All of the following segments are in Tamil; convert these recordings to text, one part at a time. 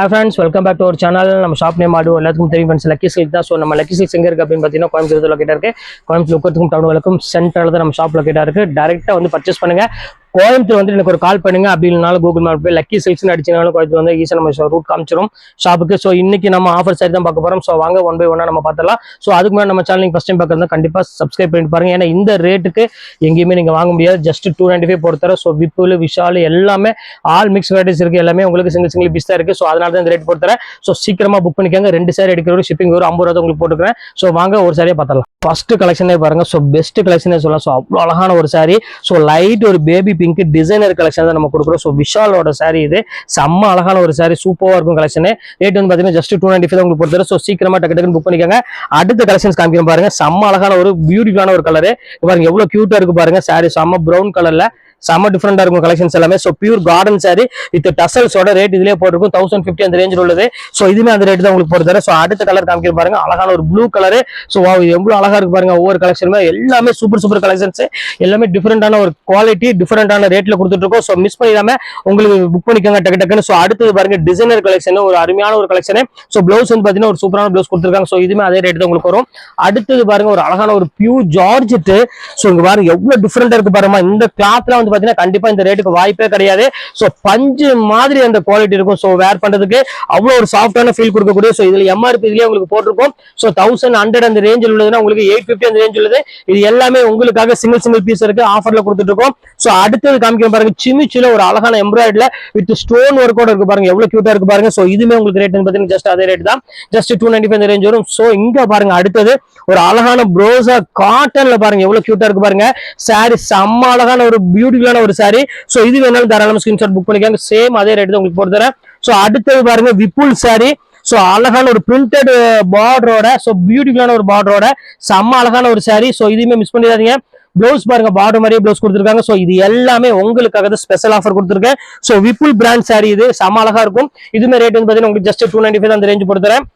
Hi friends, welcome back to our channel. நம்ம ஷாப் நேம் ஆடு எல்லாத்துக்கும் தெரியும் ஃப்ரெண்ட்ஸ், லக்கி சில்க் தான். ஸோ நம்ம லக்கி சில்க் எங்கே இருக்குது அப்படின்னு பார்த்தீங்கன்னா கோயம்புத்தூர் லொக்கேட்டாக இருக்குது. கோயம்புத்தூர் லொக்கத்துக்கும் டவுன் வழக்கும் சென்டரில் தான் நம்ம ஷாப் லொக்கேட்டாக இருக்குது. டேரெக்டாக வந்து பர்ச்சேஸ் பண்ணுங்கள். கோயம்புத்தூர் வந்து எனக்கு ஒரு கால் பண்ணுங்க. அப்படி இல்லைனாலும் கூகுள் மேப் போய் லக்கி சில்க்ஸ்னு அடிச்சினாலும் கோயம்புத்தூர் வந்து ஈஸியாக நம்ம ரூட் காமிச்சிடும் ஷாப்புக்கு. ஸோ இன்னைக்கு நம்ம ஆஃபர் சைடு தான் பார்க்க போகிறோம். ஸோ வாங்க ஒன் பை ஒன்னாக நம்ம பார்த்துலாம். ஸோ அதுக்கு முன்னாடி நம்ம சேனல் நீங்கள் ஃபஸ்ட் டைம் பார்க்குறது கண்டிப்பாக சப்ஸ்கிரைப் பண்ணிட்டு பாருங்க. ஏன்னா இந்த ரேட்டுக்கு எங்கேயுமே நீங்கள் வாங்க முடியாது. ஜஸ்ட் 295 பொறுத்தர. ஸோ விப்புல் விஷால் எல்லாமே ஆல் மிக்ஸ் வெரைட்டிஸ் இருக்குது. எல்லாமே உங்களுக்கு சிங்கிள் பீஸ் தான் இருக்குது. ஸோ அதனால தான் இந்த ரேட் பொறுத்தர. ஸோ சீக்கிரமாக புக் பண்ணிக்கோங்க. 2 சாரி எடுக்கிற ஷிப்பிங் ஒரு 50 ரூபா உங்களுக்கு போட்டுக்கிறேன். ஸோ வாங்க ஒரு சாரியை பார்த்தலாம். ஃபர்ஸ்ட் கலெக்ஷனே பாருங்க. ஸோ பெஸ்ட் கலெக்ஷனே சொல்லலாம். ஸோ அவ்வளோ அழகான ஒரு சாரி. ஸோ லைட் ஒரு பேபி பிங்க் டிசைனர் கலெக்ஷன் தான் நம்ம கொடுக்குறோம். ஸோ விஷாலோட சாரி இது செம்ம அழகான ஒரு சாரி. சூப்பராக இருக்கும் கலெக்ஷன். ரேட் வந்து பார்த்தீங்கன்னா ஜஸ்ட் 295 உங்களுக்கு பொறுத்தர. ஸோ சீக்கிரமா டக்கு புக் பண்ணிக்கோங்க. அடுத்த கலெக்ஷன்ஸ் காமிக்கிறேன் பாருங்க. செம்ம அழகான ஒரு பியூட்டிஃபுல்லான ஒரு கலரு பாருங்க. எவ்வளவு கியூட்டா இருக்கு பாருங்க. சாரி செம்ம ப்ரௌன் கலர்ல செம்ம டிஃபரெண்டா இருக்கும் கலெக்ஷன்ஸ் எல்லாமே. So pure garden sari with டசல்ஸோட ரேட் இதுலேயே போட்டிருக்கும் 1050 அந்த ரேஞ்சில் உள்ளது. ஸோ இதுவுமே அந்த ரேட் தான் உங்களுக்கு பொறுத்தர. ஸோ அடுத்த கலர் காமிக்க பாருங்க. அழகான ஒரு ப்ளூ கலரு. ஸோ எவ்வளவு அழகா இருக்கு பாருங்க. ஒவ்வொரு கலெக்ஷனுமே எல்லாமே சூப்பர் கலெக்ஷன்ஸ். எல்லாமே டிஃபரெண்டான ஒரு குவாலிட்டி டிஃபரெண்டான ரேட்ல கொடுத்துட்டு இருக்கோம். ஸோ மிஸ் பண்ணிடாம உங்களுக்கு புக் பண்ணிக்கோங்க டக்குன்னு. ஸோ அடுத்தது பாருங்க டிசைனர் கலெக்ஷன் ஒரு அருமையான ஒரு கலெக்ஷன். ஸோ பிளவுஸ் வந்து பாத்தீங்கன்னா ஒரு சூப்பரான பிளவுஸ் கொடுத்துருக்காங்க. ஸோ இதுவுமே அதே ரேட் தான் உங்களுக்கு வரும். அடுத்தது பாருங்க ஒரு அழகான ஒரு பியூர் ஜார்ஜெட். ஸோ இங்க பாருங்க எவ்வளவு டிஃபரெண்டா இருக்கு பாருங்க. இந்த கிளாத்ல வந்து பாத்தீங்கன்னா கண்டிப்பா இந்த ரேட்டுக்கு வாய்ப்பே கிடையாது. சோ பஞ்சு மாதிரி அந்த குவாலிட்டி இருக்கும். சோ வேர் பண்றதுக்கு அவ்வளவு ஒரு சாஃப்டான ஃபீல் கொடுக்கக்கூடிய. சோ இதுல எம்ஆர்பி இதுலயே உங்களுக்கு போட்டிருக்கும். சோ 1100 அந்த ரேஞ்சில் உள்ளதுன்னா உங்களுக்கு 850 அந்த ரேஞ்ச் உள்ளது. இது எல்லாமே உங்களுக்காக சிங்கிள் பீஸ் இருக்கு ஆஃபர்ல கொடுத்துட்டு இருக்கோம். சோ அடுத்தது காமிக்க பாருங்க. சிமிச்சில ஒரு அழகான எம்ப்ராய்டரில வித் ஸ்டோன் ஒர்க்கோட இருக்கு பாருங்க. எவ்வளவு கியூட்டா இருக்கு பாருங்க. சோ இதுமே உங்களுக்கு ரேட் பாத்தீங்கன்னா ஜஸ்ட் அதே ரேட் தான். ஜஸ்ட் 295 அந்த ரேஞ்ச் வரும். சோ இங்க பாருங்க அடுத்தது ஒரு அழகான ப்ரோசா காட்டன்ல பாருங்க எவ்வளவு கியூட்டா இருக்கு பாருங்க. சாரி செம்ம அழகான ஒரு பியூட்டிஃபுல்லான ஒரு சாரி. சோ இது வேணாலும் தாராளமா ஸ்கிரீன்ஷாட் புக் பண்ணிக்காங்க. சேம் அதே ரேட் தான் உங்களுக்கு போட்டு தரேன். சோ அடுத்தது பாருங்க விப்புல் சாரி. சோ அழகான ஒரு பிரிண்டட் பார்டரோட சோ பியூட்டிஃபுல்லான ஒரு பார்டரோட செம்ம அழகான ஒரு சாரி. சோ இதுவுமே மிஸ் பண்ணிடாதீங்க. ப்ளவுஸ் பாருங்க பார்டர் மாதிரியே ப்ளவுஸ் கொடுத்துருக்காங்க. சோ இது எல்லாமே உங்களுக்காக ஸ்பெஷல் ஆஃபர் கொடுத்துருக்கேன். சோ விப்புல் பிராண்ட் சாரி இது செம்ம அழகா இருக்கும். இதுமே ரேட் வந்து பாத்தீங்கன்னா உங்களுக்கு ஜஸ்ட் 295 அந்த ரேஞ்ச் போட்டு தரேன்.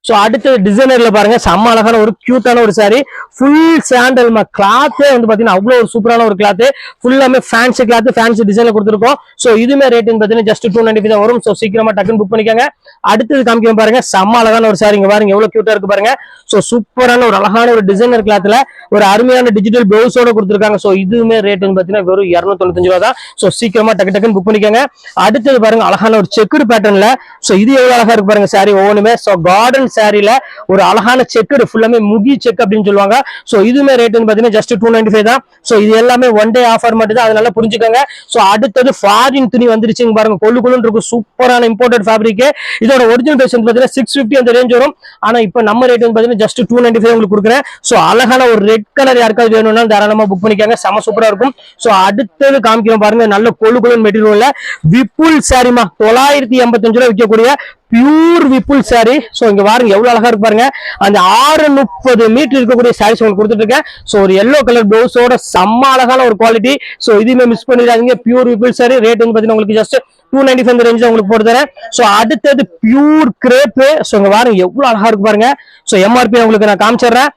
சோ அடுத்த டிசைனர்ல பாருங்க செம்ம அழகான ஒரு கியூட்டான ஒரு சாரி. ஃபுல் சாண்டல் கிளாத்தே வந்து பாத்தீங்கன்னா அவ்வளவு ஒரு சூப்பரான ஒரு கிளாத். ஃபுல்லாமே ஃபேன்சி கிளாத் ஃபேன்சி டிசைன்ல கொடுத்துருக்கோம். சோ இதுமே ரேட் பாத்தீங்கன்னா ஜஸ்ட் 295 தான் வரும். சோ சீக்கிரமா டக்குன்னு புக் பண்ணிக்கோங்க. அடுத்தது காமிக்க பாருங்க செம்ம அழகான ஒரு சாரி. இங்க பாருங்க எவ்வளவு கியூட்டா இருக்கு பாருங்க. சோ சூப்பரான ஒரு அழகான ஒரு டிசைனர் கிளாத்ல ஒரு அருமையான டிஜிட்டல் பிளவுஸோட கொடுத்துருக்காங்க. சோ இதுவுமே ரேட் பாத்தீங்கன்னா வெறும் 295 ரூபா தான். சோ சீக்கிரமா டக்குன்னு புக் பண்ணிக்கோங்க. அடுத்தது பாருங்க அழகான ஒரு செக்குடு பேட்டர்ன்ல. சோ இது எவ்வளவு அழகா இருக்கு பாருங்க சாரி ஒவ்வொன்றுமே. சோ கார்டன் சாரில ஒரு அழகான செக்குடு ஃபுல்லாமே முகி செக் அப்படின்னு சொல்லுவாங்க. சோ இதுமே ரேட் பாத்தீங்கன்னா ஜஸ்ட் 295 தான். சோ இது எல்லாமே ஒன் டே ஆஃபர் மட்டும் தான். அதனால புரிஞ்சுக்கோங்க. சோ அடுத்தது ஃபாரின் துணி வந்துருச்சுங்க பாருங்க. கொள்ளுன்னு இருக்கும் சூப்பரான இம்போர்ட்டட் ஃபேப்ரிக். இதோட ஒரிஜினல் பிரைஸ் பாத்தீங்கன்னா 650 அந்த ரேஞ்ச் வரும். ஆனா இப்ப நம்ம ரேட் பாத்தீங்கன்னா ஜஸ்ட் 295 உங்களுக்கு கொடுக்குறேன். சோ அழகான ஒரு ரெட் கலர் யாருக்காவது வேணும்னா தாராளமா புக் பண்ணிக்காங்க. செம சூப்பரா இருக்கும். சோ அடுத்தது காமிக்கிறோம் பாருங்க. நல்ல கொள்ளுன்னு மெட்டீரியல்ல விப்புல் சாரிமா 985 ரூபாய் விற்கக்கூடிய பியூர் விப்புல் சாரி. சோ இங்க பாருங்க எவ்வளவு அழகா இருக்கு பாருங்க. அந்த 630 மீட்டர் இருக்கக்கூடிய சாரீஸ் உங்களுக்கு கொடுத்துட்டு இருக்கேன். சோ ஒரு எல்லோ கலர் பிளவுஸோட செம்ம அழகான ஒரு குவாலிட்டி. சோ இதுவுமே மிஸ் பண்ணிடாதீங்க. பியூர் விப்புல் சாரி ரேட் வந்து பாத்தீங்கன்னா உங்களுக்கு ஜஸ்ட் 295 ரேஞ்ச் உங்களுக்கு போட்டு தரேன். சோ அடுத்தது பியூர் கிரேப். சோ இங்க பாருங்க எவ்வளவு அழகா இருக்கு பாருங்க. சோ எம்ஆர்பி உங்களுக்கு நான் காமிச்சிடுறேன்.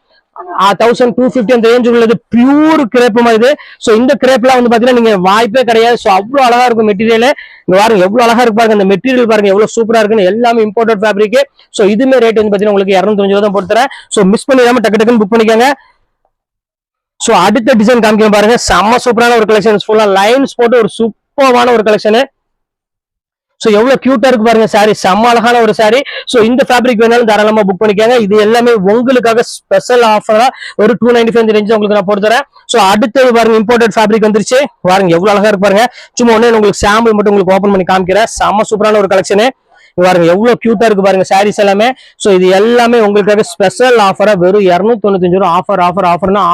1250 அந்த ரேஞ்ச் உள்ளது. பியூர் கிரேப் மாதிரி. சோ இந்த கிரேப்லாம் வந்து பாத்தீங்கன்னா நீங்க வாய்ப்பே கிடையாது. சோ அவ்வளவு அழகா இருக்கும் மெட்டீரியல். இங்க பாருங்க எவ்வளவு அழகா இருக்கு பாருங்க. அந்த மெட்டீரியல் பாருங்க எவ்வளவு சூப்பரா இருக்குன்னு. எல்லாமே இம்போர்ட்டட் ஃபேப்ரிக். சோ இதுமே ரேட் வந்து பாத்தீங்கன்னா உங்களுக்கு 295 ரூபா தான் போட்டு தரேன். சோ மிஸ் பண்ணிடாம டக்குன்னு புக் பண்ணிக்கோங்க. சோ அடுத்த டிசைன் காமிக்க பாருங்க. செம்ம சூப்பரான ஒரு கலெக்ஷன். ஃபுல்லா லைன்ஸ் போட்டு ஒரு சூப்பரான ஒரு கலெக்ஷன். சோ எவ்வளவு கியூட்டா இருக்கு பாருங்க சாரி. செம்ம அழகான ஒரு சாரி. சோ இந்த ஃபேப்ரிக் வேணாலும் தாராளமா புக் பண்ணிக்கோங்க. இது எல்லாமே உங்களுக்காக ஸ்பெஷல் ஆஃபரா ஒரு 295 ரேஞ்ச் உங்களுக்கு நான் போட்டு தரேன். சோ அடுத்தது பாருங்க இம்போர்ட்டட் ஃபேப்ரிக் வந்துருச்சு. பாருங்க எவ்வளவு அழகா இருக்கு பாருங்க. சும்மா ஒண்ணே உங்களுக்கு சாம்பிள் மட்டும் உங்களுக்கு ஓபன் பண்ணி காமிக்கிறேன். செம்ம சூப்பரான ஒரு கலெக்ஷன். பாருங்க எவ்வளவு கியூட்டா இருக்கு பாருங்க சாரீஸ் எல்லாமே. சோ இது எல்லாமே உங்களுக்காக ஸ்பெஷல் ஆஃபரா வெறும் 295 ரூபா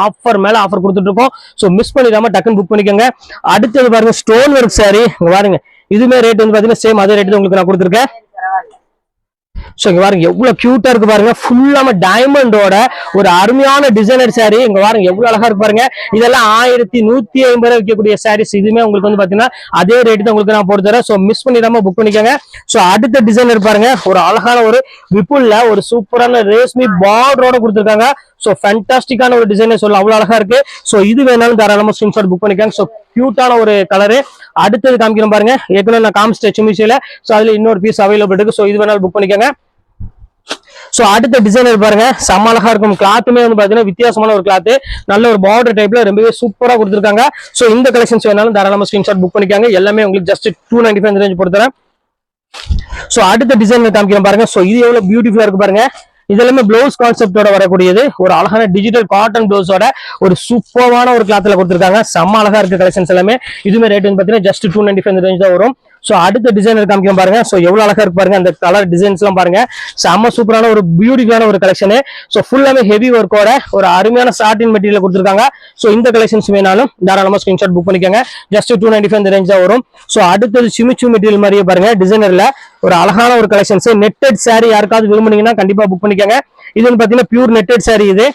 ஆஃபர் மேல ஆஃபர் கொடுத்துட்டு இருக்கோம். சோ மிஸ் பண்ணிடாம டக்குன்னு புக் பண்ணிக்கோங்க. அடுத்தது பாருங்க ஸ்டோன் ஒர்க் சாரி. இங்க பாருங்க இதுமே ரேட் வந்து பாத்தீங்கன்னா சேம் அதே ரேட் உங்களுக்கு நான் கொடுத்துருக்கேன். சோ இங்க பாருங்க எவ்வளவு கியூட்டா இருக்கு பாருங்க. ஃபுல்லாம டைமண்டோட ஒரு அருமையான டிசைனர் சாரி. இங்க பாருங்க எவ்வளவு அழகா இருக்கு பாருங்க. இதெல்லாம் 1150 விற்கக்கூடிய சாரீஸ். இதுமே உங்களுக்கு வந்து பாத்தீங்கன்னா அதே ரேட் தான் உங்களுக்கு நான் போட்டு தரேன். சோ மிஸ் பண்ணிடாம புக் பண்ணிக்கோங்க. சோ அடுத்த டிசைனர் பாருங்க. ஒரு அழகான ஒரு விப்புல்ல ஒரு சூப்பரான ரேஷ்மி பார்டரோட கொடுத்துருக்காங்க. சோ ஃபேண்டாஸ்டிக்கான ஒரு டிசைன் சொல்லலாம். அவ்வளவு அழகா இருக்கு. சோ இது வேணாலும் தாராளமா ஸ்கிரீன்ஷாட் புக் பண்ணிக்கோங்க. சோ கியூட்டான ஒரு கலரு. அடுத்தது காமிக்கிறோம் பாருங்க, ஏற்கனவே நான் காமிச்சிட்டேன் சிமிச்சில. ஸோ அதுல இன்னொரு பீஸ் அவைலபிள் இருக்கு. ஸோ இது வேணாலும் புக் பண்ணிக்கோங்க. ஸோ அடுத்த டிசைனர் பாருங்க, செம்ம அழகா இருக்கும். கிளாத்துமே வந்து பாத்தீங்கன்னா வித்தியாசமான ஒரு கிளாத், நல்ல ஒரு பார்டர் டைப்ல ரொம்பவே சூப்பரா கொடுத்துருக்காங்க. ஸோ இந்த கலெக்ஷன்ஸ் வேணாலும் தாராளமா ஸ்கிரீன்ஷாட் புக் பண்ணிக்காங்க. எல்லாமே உங்களுக்கு ஜஸ்ட் 295 ரேஞ்ச் பொறுத்தரேன். ஸோ அடுத்த டிசைன் காமிக்கிறேன் பாருங்க. ஸோ இது எவ்வளவு பியூட்டிஃபுல்லா இருக்கு பாருங்க. இதெல்லாமே பிளவுஸ் கான்செப்டோட வரக்கூடியது, ஒரு அழகான டிஜிட்டல் காட்டன் பிளவுஸோட ஒரு சூப்பரான ஒரு கிளாத்ல கொடுத்துருக்காங்க. செம்ம அழகா இருக்கு கலெக்ஷன்ஸ் எல்லாமே. இதுமே ரேட் வந்து பாத்தீங்கன்னா ஜஸ்ட் 295 ரேஞ்ச் தான் வரும். ஸோ அடுத்த டிசைனர் காமிக்கிறேன் பாருங்க. ஸோ எவ்வளவு அழகா இருக்கு பாருங்க, அந்த கலர் டிசைன்ஸ் எல்லாம் பாருங்க. செம்ம சூப்பரான ஒரு பியூட்டிஃபுல்லான ஒரு கலெக்ஷன். ஸோ ஃபுல்லாமே ஹெவி ஒர்க்கோட ஒரு அருமையான சாட்டின் மெட்டீரியல் கொடுத்துருக்காங்க. ஸோ இந்த கலெக்ஷன்ஸ் வேணாலும் தாராளமா ஸ்கிரீன்ஷாட் புக் பண்ணிக்கோங்க. ஜஸ்ட் 295 ரேஞ்ச் தான் வரும். ஸோ அடுத்தது சிமிச்சு மெட்டீரியல் மாதிரியே பாருங்க, டிசைனர்ல ஒரு அழகான ஒரு கலெக்ஷன்ஸ். நெட்டட் சாரி யாருக்காவது விரும்புனீங்கன்னா கண்டிப்பா புக் பண்ணிக்கோங்க. இது வந்து பாத்தீங்கன்னா பியூர் நெட்டட் சாரி இது.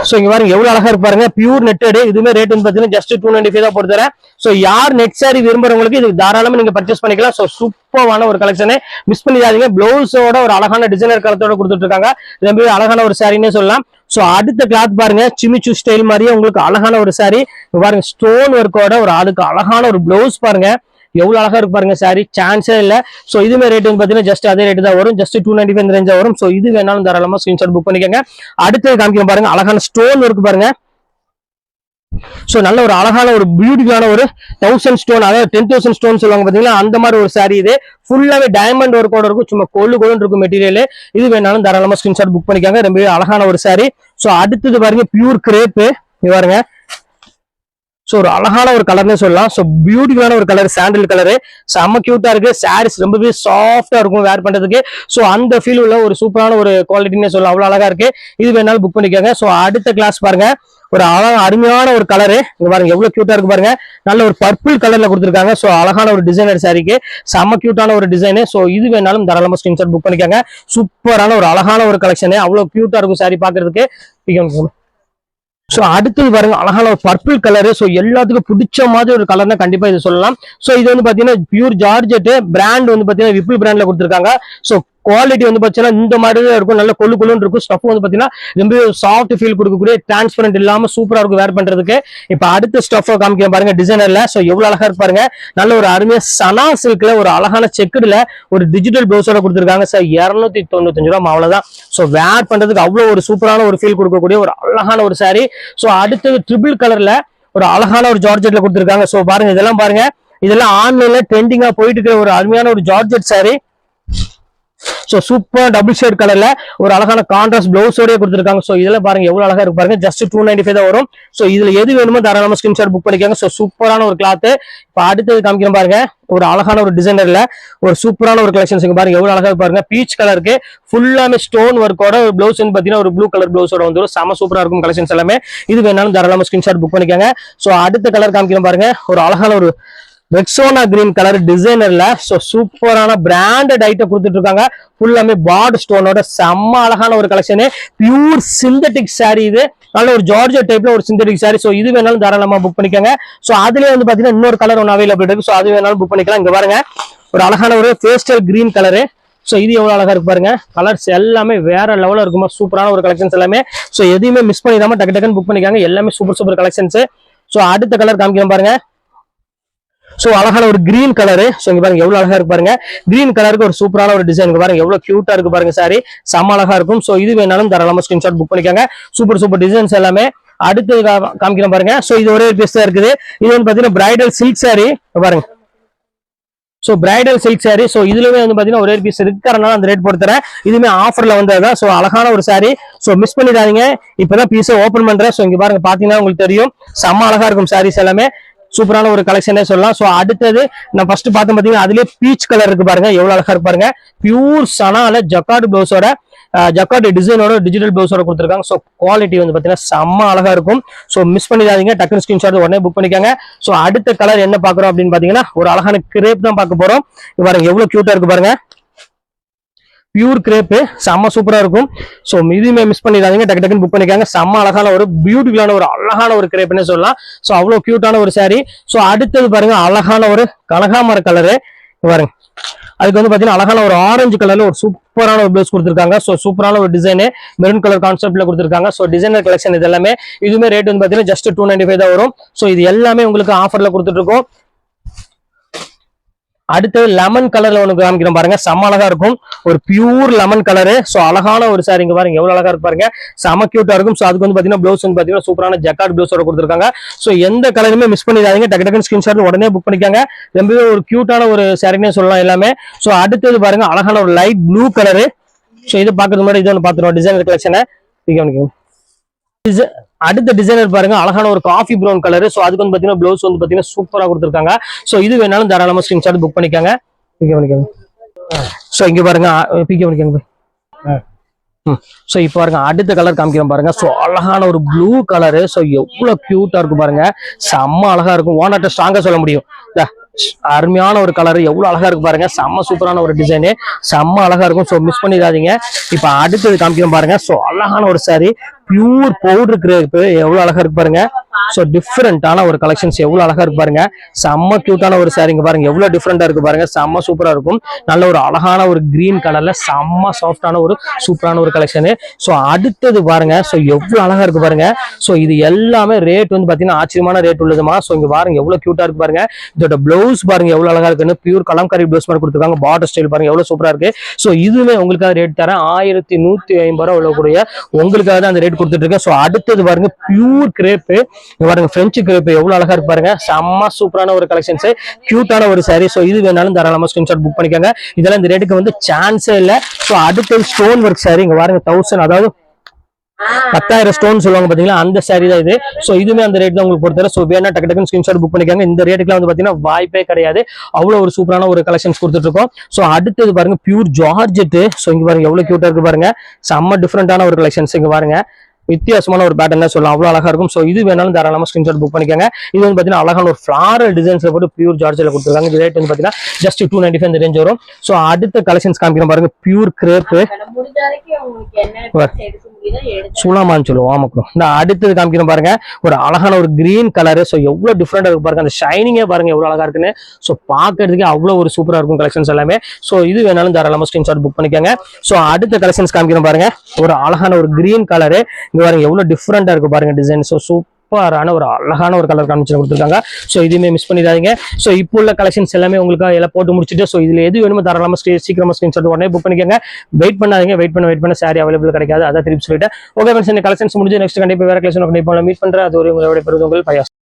சோ இங்க பாருங்க எவ்வளவு அழகா இருக்கு பாருங்க, பியூர் நெட்டட். இதுமே ரேட் வந்து பாத்தீங்கன்னா ஜஸ்ட் 295 தான் போட்டு தரேன். சோ யார் நெட் சாரி விரும்புறவங்களுக்கு இது தாராளமா நீங்க பர்ச்சேஸ் பண்ணிக்கலாம். சோ சூப்பரான ஒரு கலெக்ஷன், மிஸ் பண்ணிடாதீங்க. பிளவுஸோட ஒரு அழகான டிசைனர் கலத்தோட கொடுத்துட்டு இருக்காங்க. ரொம்ப அழகான ஒரு சாரின்னே சொல்லலாம். சோ அடுத்த கிளாத் பாருங்க, சிமிச்சு ஸ்டைல் மாதிரியே உங்களுக்கு அழகான ஒரு சாரி பாருங்க, ஸ்டோன் ஒர்க்கோட ஒரு அதுக்கு அழகான ஒரு பிளவுஸ் பாருங்க, எவ்வளவு அழகா இருக்கு பாருங்க சாரி, சான்ஸே இல்ல. சோ இதுமே ரேட் வந்து பாத்தீங்கன்னா ஜஸ்ட் அதே ரேட் தான் வரும், ஜஸ்ட் 295 ரேஞ்ச் வரும். சோ இது வேணாலும் தாராளமா ஸ்கிரீன்ஷாட் புக் பண்ணிக்கோங்க. அடுத்து காமிக்கிறேன் பாருங்க, அழகான ஸ்டோன் இருக்கு பாருங்க. சோ நல்ல ஒரு அழகான ஒரு பியூட்டிஃபுல்லான ஒரு 1000 ஸ்டோன், அதாவது 10,000 ஸ்டோன் சொல்லுவாங்க பாத்தீங்களா, அந்த மாதிரி ஒரு சாரி இது. ஃபுல்லாவே டைமண்ட் ஒர்க்கோட இருக்கும், சும்மா கொள்ளு இருக்கும் மெட்டீரியல். இது வேணாலும் தாராளமா ஸ்கிரீன்ஷாட் புக் பண்ணிக்கோங்க. ரொம்ப அழகான ஒரு சாரி. சோ அடுத்தது பாருங்க, பியூர் கிரேப் பாருங்க. சோ ஒரு அழகான ஒரு கலர்னே சொல்லலாம். சோ பியூட்டிஃபுல்லான ஒரு கலர், சாண்டில் கலரு, செம்ம கியூட்டா இருக்கு. சாரீஸ் ரொம்பவே சாஃப்டா இருக்கும் வேர் பண்றதுக்கு. சோ அந்த ஃபீல் உள்ள ஒரு சூப்பரான ஒரு குவாலிட்டின்னு சொல்லலாம், அவ்வளவு அழகா இருக்கு. இது வேணாலும் புக் பண்ணிக்கோங்க. சோ அடுத்த கிளாஸ் பாருங்க, ஒரு அழகான அருமையான ஒரு கலரு, இங்க பாருங்க எவ்வளவு கியூட்டா இருக்கு பாருங்க. நல்ல ஒரு பர்பிள் கலர்ல கொடுத்துருக்காங்க. சோ அழகான ஒரு டிசைனர் சாரிக்கு செம்ம கியூட்டான ஒரு டிசைன். சோ இது வேணாலும் தாராளமா ஸ்கிரீன்ஷாட் புக் பண்ணிக்கோங்க. சூப்பரான ஒரு அழகான ஒரு கலெக்ஷன், அவ்வளவு கியூட்டா இருக்கும் சாரி பாக்குறதுக்கு. சோ அடுத்தது பாருங்க, அழகான ஒரு பர்பிள் கலரு. சோ எல்லாத்துக்கும் பிடிச்ச மாதிரி ஒரு கலர்னா கண்டிப்பா இது சொல்லலாம். சோ இது வந்து பாத்தீங்கன்னா பியூர் ஜார்ஜெட் பிராண்ட் வந்து பாத்தீங்கன்னா விப்புல் பிராண்ட்ல கொடுத்துருக்காங்க. சோ குவாலிட்டி வந்து பாத்தீங்கன்னா இந்த மாதிரி தான் இருக்கும், நல்ல கொள்ளு இருக்கும். ஸ்டஃப் வந்து பாத்தீங்கன்னா ரொம்ப சாஃப்ட் ஃபீல் கொடுக்கக்கூடிய, டிரான்ஸ்பரண்ட் இல்லாம சூப்பரா இருக்கும் வேர் பண்றதுக்கு. இப்ப அடுத்த ஸ்டஃப் காமிக்க பாருங்க டிசைனர்ல. சோ எவ்வளவு அழகா இருக்கு பாருங்க, நல்ல ஒரு அருமையா சனா சில்க்ல ஒரு அழகான செக்குடுல ஒரு டிஜிட்டல் பிளவுஸோட கொடுத்துருக்காங்க. சார் 295 ரூபாய் அவ்வளவுதான். சோ வேர் பண்றதுக்கு அவ்வளவு ஒரு சூப்பரான ஒரு ஃபீல் கொடுக்கக்கூடிய ஒரு அழகான ஒரு சாரி. சோ அடுத்தது ட்ரிபிள் கலர்ல ஒரு அழகான ஒரு ஜார்ஜெட்ல கொடுத்துருக்காங்க. சோ பாருங்க இதெல்லாம் பாருங்க, இதெல்லாம் ஆன்லைன்ல ட்ரெண்டிங்கா போயிட்டு இருக்கிற ஒரு அருமையான ஒரு georgette sorry. So super double shade கலர்ல ஒரு அழகான கான்ட்ராஸ்ட் பிளவுஸோடய கொடுத்துருக்காங்க. சோ இதெல்லாம் பாருங்க எவ்வளவு அழகா இருக்கு பாருங்க, ஜஸ்ட் 295 தான் வரும். சோ இதுல எது வேணுமோ தாராளமா ஸ்கிரீன்ஷாட் புக் பண்ணிக்கோங்க. சோ சூப்பரான ஒரு கிளாத். இப்ப அடுத்தது காமிக்கிறேன் பாருங்க, ஒரு அழகான ஒரு டிசைனர்ல ஒரு சூப்பரான ஒரு கலெக்ஷன்ஸ் பாருங்க, எவ்வளவு அழகா பாருங்க. பீச் கலருக்கு ஃபுல்லாமே ஸ்டோன் ஒர்க்கோட ஒரு பிளவுஸ் வந்து பாத்தீங்கன்னா ஒரு ப்ளூ கலர் பிளவுஸோட வந்து செம சூப்பரா இருக்கும் கலெக்ஷன்ஸ் எல்லாமே. இது வேணாலும் தாராளமா ஸ்கிரீன்ஷாட் புக் பண்ணிக்கோங்க. சோ அடுத்த கலர் காமிக்கிறேன் பாருங்க, ஒரு அழகான ஒரு ரெக்ஸோனா கிரீன் கலர் டிசைனர்ல. சோ சூப்பரான பிராண்டட் ஐட்டம் கொடுத்துட்டு இருக்காங்க. ஃபுல்லாமே பார்ட் ஸ்டோனோட செம்ம அழகான ஒரு கலெக்ஷன், பியூர் சிந்தட்டிக் சாரி. இது நல்ல ஒரு ஜார்ஜெட் டைப்ல ஒரு சிந்தட்டிக் சாரி. சோ இது வேணாலும் தாராளமா புக் பண்ணிக்கோங்க. சோ அதுலயே வந்து பாத்தீங்கன்னா இன்னொரு கலர் ஒன்று அவைலபிள் இருக்கு. சோ அது வேணாலும் புக் பண்ணிக்கலாம். இங்க பாருங்க ஒரு அழகான ஒரு பேஸ்டல் கிரீன் கலரு. சோ இது எவ்வளவு அழகா இருக்கு பாருங்க, கலர்ஸ் எல்லாமே வேற லெவல்ல இருக்குமா, சூப்பரான ஒரு கலெக்ஷன்ஸ் எல்லாமே. சோ எதையுமே மிஸ் பண்ணிடாம டக்கு டக்குன்னு புக் பண்ணிக்காங்க. எல்லாமே சூப்பர் சூப்பர் கலெக்ஷன்ஸ். சோ அடுத்த கலர் காமிக்கிறேன் பாருங்க, சோ அழகான ஒரு கிரீன் கலரு. சோ இங்க பாருங்க எவ்வளவு அழகா இருக்கு பாருங்க, கிரீன் கலருக்கு ஒரு சூப்பரான ஒரு டிசைன் பாருங்க, எவ்வளவு கியூட்டா இருக்கு பாருங்க சாரி, செம்ம அழகா இருக்கும். சோ இது வேணாலும் தாராளமா ஸ்கிரீன்ஷாட் புக் பண்ணிக்கோங்க. சூப்பர் சூப்பர் டிசைன்ஸ் எல்லாமே. அடுத்து காமிக்கிறேன் பாருங்க. சோ இது ஒரே பீஸ் தான் இருக்குது. இது வந்து பாத்தீங்கன்னா பிரைடல் சில்க் சாரி பாருங்க. So bridal silk sorry. So இதுலயுமே வந்து பாத்தீங்கன்னா ஒரே பீஸ் இருக்கிறனால அந்த ரேட் போட்டு தரேன். இதுமே ஆஃபர்ல வந்ததுதான். சோ அழகான ஒரு சாரி. சோ மிஸ் பண்ணிடாதீங்க. இப்பதான் பீஸை ஓபன் பண்றேன். சோ இங்க பாருங்க, பாத்தீங்கன்னா உங்களுக்கு தெரியும் செம்ம அழகா இருக்கும் சாரீஸ் எல்லாமே. சூப்பரான ஒரு கலெக்ஷனே சொல்லலாம். சோ அடுத்தது நான் ஃபர்ஸ்ட் பார்த்தேன் பாத்தீங்கன்னா அதுலயே பீச் கலர் இருக்கு பாருங்க, எவ்வளவு அழகா இருக்கு பாருங்க. பியூர் சனால ஜக்கார்டு பிளவுஸோட ஜக்கார்டு டிசைனோட டிஜிட்டல் பிளவுஸோட கொடுத்துருக்காங்க. ஸோ குவாலிட்டி வந்து பாத்தீங்கன்னா செம்ம அழகா இருக்கும். ஸோ மிஸ் பண்ணிடாதீங்க, டக்குனு ஸ்கிரீன்ஷாட் உடனே புக் பண்ணிக்கோங்க. ஸோ அடுத்த கலர் என்ன பாக்குறோம் அப்படின்னு பாத்தீங்கன்னா ஒரு அழகான கிரேப் தான் பார்க்க போறோம். பாருங்க எவ்வளவு கியூட்டா இருக்கு பாருங்க, பியூர் கிரேப் செம்ம சூப்பரா இருக்கும். ஸோ இதுவுமே மிஸ் பண்ணிடாதீங்க, டக்கு டக்குன்னு புக் பண்ணிக்காங்க. செம்ம அழகான ஒரு பியூட்டிஃபுல்லான ஒரு அழகான ஒரு கிரேப்னே சொல்லலாம். ஸோ அவ்வளவு கியூட்டான ஒரு சாரி. ஸோ அடுத்தது பாருங்க அழகான ஒரு கனகாமர கலரு பாருங்க, அதுக்கு வந்து பாத்தீங்கன்னா அழகான ஒரு ஆரஞ்சு கலர்ல ஒரு சூப்பரான ஒரு ப்ளவுஸ் கொடுத்துருக்காங்க. ஸோ சூப்பரான ஒரு டிசைனு மெரூன் கலர் கான்செப்ட்ல கொடுத்துருக்காங்க. ஸோ டிசைனர் கலெக்ஷன் இது எல்லாமே. இதுவுமே ரேட் வந்து பாத்தீங்கன்னா ஜஸ்ட் 295 தான் வரும். ஸோ இது எல்லாமே உங்களுக்கு ஆஃபர்ல கொடுத்துட்டு இருக்கோம். அடுத்தது லெமன் கலர்ல ஒண்ணு காமிக்கிறோம் பாருங்க, செம்ம அழகா இருக்கும். ஒரு பியூர் லெமன் கலரு. சோ அழகான ஒரு சாரி. இங்க பாருங்க எவ்வளவு அழகா இருக்கு பாருங்க, செம கியூட்டா இருக்கும். சோ அதுக்கு வந்து பாத்தீங்கன்னா ப்ளவுஸ் வந்து பாத்தீங்கன்னா சூப்பரான ஜக்கார்ட் ப்ளவுஸோட கொடுத்துருக்காங்க. சோ எந்த கலருமே மிஸ் பண்ணிடாதீங்க, டக்கு டக்குன்னு ஸ்கிரீன்ஷாட் உடனே புக் பண்ணிக்காங்க. ரொம்பவே ஒரு கியூட்டான ஒரு சாரினே சொல்லலாம் எல்லாமே. சோ அடுத்தது பாருங்க அழகான ஒரு லைட் ப்ளூ கலரு. சோ இது பாக்குறது முன்னாடி இது ஒன்று பாத்துருவோம் டிசைனர் கலெக்ஷனை. அடுத்த டிசைனர் பாருங்க அழகான ஒரு காஃபி ப்ரௌன் கலர். சோ அதுக்கு வந்து பாத்தீங்கன்னா ப்ளவுஸ் வந்து பாத்தீங்கன்னா சூப்பரா கொடுத்துருக்காங்க. சோ இது வேணாலும் தாராளமா ஸ்கிரீன்ஷாட் புக் பண்ணிக்காங்க. சோ இங்க பாருங்க சோ இப்போ பாருங்க அடுத்த கலர் காமிக்கிறோம் பாருங்க. சோ அழகான ஒரு ப்ளூ கலரு. சோ எவ்வளவு கியூட்டா இருக்கும் பாருங்க, செம்ம அழகா இருக்கும். ஓனர்ட்ட ஸ்ட்ராங்கா சொல்ல முடியும். அருமையான ஒரு கலர், எவ்வளவு அழகா இருக்கு பாருங்க, செம்ம சூப்பரான ஒரு டிசைனு, செம்ம அழகா இருக்கும். சோ மிஸ் பண்ணிடாதீங்க. இப்ப அடுத்தது காமிக்கிறோம் பாருங்க. சோ அழகான ஒரு சாரி, பியூர் பவுடர் கிரேப், எவ்வளவு அழகா இருக்கு பாருங்க. சோ டிஃபரெண்டான ஒரு கலெக்ஷன்ஸ், எவ்வளவு அழகா இருக்கு பாருங்க, செம்ம கியூட்டான ஒரு சாரிங்க பாருங்க, எவ்வளவு டிஃபரெண்டா இருக்கு பாருங்க, செம்ம சூப்பரா இருக்கும். நல்ல ஒரு அழகான ஒரு கிரீன் கலர்ல செம்ம சாஃப்டான ஒரு சூப்பரான ஒரு கலெக்ஷன். சோ அடுத்தது பாருங்க, சோ எவ்வளவு அழகா இருக்கு பாருங்க. சோ இது எல்லாமே ரேட் வந்து பாத்தீங்கன்னா ஆச்சரியமான ரேட் உள்ளதுமா. சோ இங்க பாருங்க எவ்வளவு கியூட்டா இருக்கு பாருங்க. இதோட பிளவுஸ் பாருங்க எவ்வளவு அழகா இருக்குன்னு, பியூர் கலம்காரி பிளவுஸ் மாதிரி கொடுத்துருக்காங்க. பார்டர் ஸ்டைல் பாருங்க எவ்வளவு சூப்பரா இருக்கு. சோ இதுவுமே உங்களுக்காக ரேட் தரேன் 1150 ரூபா உள்ளக்கூடிய உங்களுக்காக தான் அந்த ரேட் கொடுத்துட்டு இருக்கேன். சோ அடுத்தது பாருங்க பியூர் கிரேப் பாருங்க, பிரெஞ்சு கிரேப் எவ்வளவு அழகா இருக்கு பாருங்க, செம்ம சூப்பரான ஒரு கலெக்ஷன்ஸ், கியூட்டான ஒரு சாரி. சோ இது வேணாலும் தாராளமா ஸ்கிரீன்ஷாட் புக் பண்ணிக்கோங்க. இதெல்லாம் இந்த ரேட்டுக்கு வந்து சான்ஸே இல்ல. சோ அடுத்தது ஸ்டோன் ஒர்க் சாரி. இங்க பாருங்க 1000, அதாவது 10,000 ஸ்டோன் சொல்லுவாங்க பாத்தீங்களா, அந்த சாரி தான் இது. சோ இதுமே அந்த ரேட் தான் உங்களுக்கு பொறுத்தவரை. சோ வேணா டக்கு டக்குன்னு ஸ்கிரீன்ஷாட் புக் பண்ணிக்காங்க. இந்த ரேட்டுக்குலாம் வந்து பாத்தீங்கன்னா வாய்ப்பே கிடையாது, அவ்வளவு ஒரு சூப்பரான ஒரு கலெக்ஷன்ஸ் கொடுத்துட்டு இருக்கோம். சோ அடுத்தது பாருங்க பியூர் ஜார்ஜெட். சோ இங்க பாருங்க எவ்வளவு கியூட்டா இருக்கு பாருங்க, செம்ம டிஃபரெண்டான ஒரு கலெக்ஷன்ஸ். இங்க பாருங்க வித்தியாசமான ஒரு பேட்டர்ன் தான் சொல்லலாம், அவ்வளவு அழகா இருக்கும். சோ இது வேணாலும் தாராளமா ஸ்கிரீன்ஷாட் புக் பண்ணிக்கோங்க. இது வந்து பாத்தீங்கன்னா அழகான ஒரு ஃபிளாரல் டிசைன்ஸ்ல போட்டு பியூர் ஜார்ஜெட்ல கொடுத்துருக்காங்க. இது ரேட் வந்து பாத்தீங்கன்னா ஜஸ்ட் 295 இந்த ரேஞ்ச் வரும். சோ அடுத்த கலெக்ஷன்ஸ் காமிக்கிறோம் பாருங்க, பியூர் கிரேப் சுலாமான்னு சொல்லுவோம். ஆமாக்கும். இந்த அடுத்தது காமிக்கிறோம் பாருங்க, ஒரு அழகான ஒரு கிரீன் கலர். சோ எவ்வளவு டிஃபரெண்டா இருக்கு பாருங்க, அந்த ஷைனிங்கே பாருங்க எவ்வளவு அழகா இருக்குன்னு. சோ பாக்குறதுக்கு அவ்வளவு ஒரு சூப்பரா இருக்கும் கலெக்ஷன்ஸ் எல்லாமே. சோ இது வேணாலும் தாராளமா ஸ்கிரீன்ஷாட் புக் பண்ணிக்கோங்க. சோ அடுத்த கலெக்ஷன்ஸ் காமிக்கிறோம் பாருங்க, ஒரு அழகான ஒரு கிரீன் கலர். இங்க பாருங்க எவ்வளவு டிஃபரெண்டா இருக்கு பாருங்க டிசைன். சோ சூப்பரான ஒரு அழகான ஒரு கலர் காமிச்சு கொடுத்துருக்காங்க. சோ இதுவுமே மிஸ் பண்ணிடாதீங்க. சோ இப்போ உள்ள கலெக்ஷன்ஸ் எல்லாமே உங்களுக்கு எல்லாம் போட்டு முடிச்சுட்டு, சோ இதுல எது வேணுமோ தாராளமா சீக்கிரமா ஸ்கிரீன்ஷாட் உடனே புக் பண்ணிக்கோங்க. வெயிட் பண்ணாதீங்க, வெயிட் பண்ண சாரி அவைலபிள் கிடைக்காது, அதான் திருப்பி சொல்லிட்டு. ஓகே ஃப்ரெண்ட்ஸ், இந்த கலெக்ஷன்ஸ் முடிஞ்சு நெக்ஸ்ட் கண்டிப்பா வேற கலெக்ஷன் கண்டிப்பா மீட் பண்றேன். அது ஒரு உங்களோட பெறுவது உங்கள் பயாஸ்.